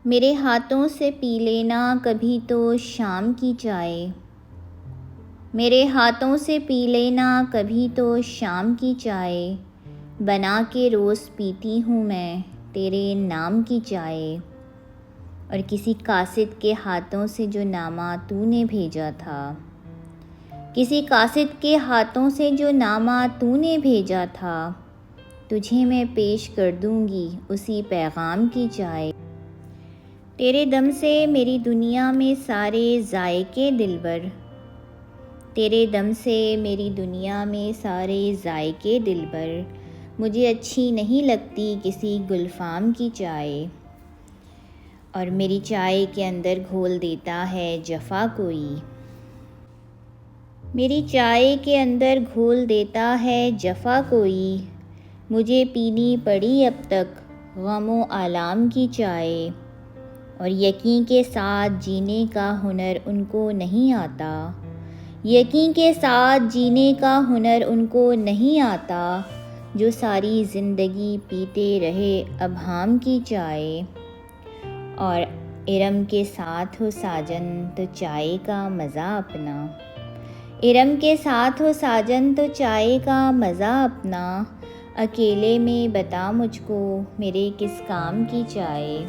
میرے ہاتھوں سے پی لینا کبھی تو شام کی چائے، میرے ہاتھوں سے پی لینا کبھی تو شام کی چائے، بنا کے روز پیتی ہوں میں تیرے نام کی چائے۔ اور کسی قاصد کے ہاتھوں سے جو نامہ تو نے بھیجا تھا، کسی قاصد کے ہاتھوں سے جو نامہ تو نے بھیجا تھا، تجھے میں پیش کر دوں گی اسی پیغام کی چائے۔ تیرے دم سے میری دنیا میں سارے ذائقے دلبر، تیرے دم سے میری دنیا میں سارے ذائقے دلبر، مجھے اچھی نہیں لگتی کسی گلفام کی چائے۔ اور میری چائے کے اندر گھول دیتا ہے جفا کوئی، میری چائے کے اندر گھول دیتا ہے جفا کوئی، مجھے پینی پڑی اب تک غم و آلام کی چائے۔ اور یقین کے ساتھ جینے کا ہنر ان کو نہیں آتا، یقین کے ساتھ جینے کا ہنر ان کو نہیں آتا، جو ساری زندگی پیتے رہے ابہام کی چائے۔ اور ارم کے ساتھ ہو ساجن تو چائے کا مزہ اپنا، ارم کے ساتھ ہو ساجن تو چائے کا مزہ اپنا، اکیلے میں بتا مجھ کو میرے کس کام کی چائے۔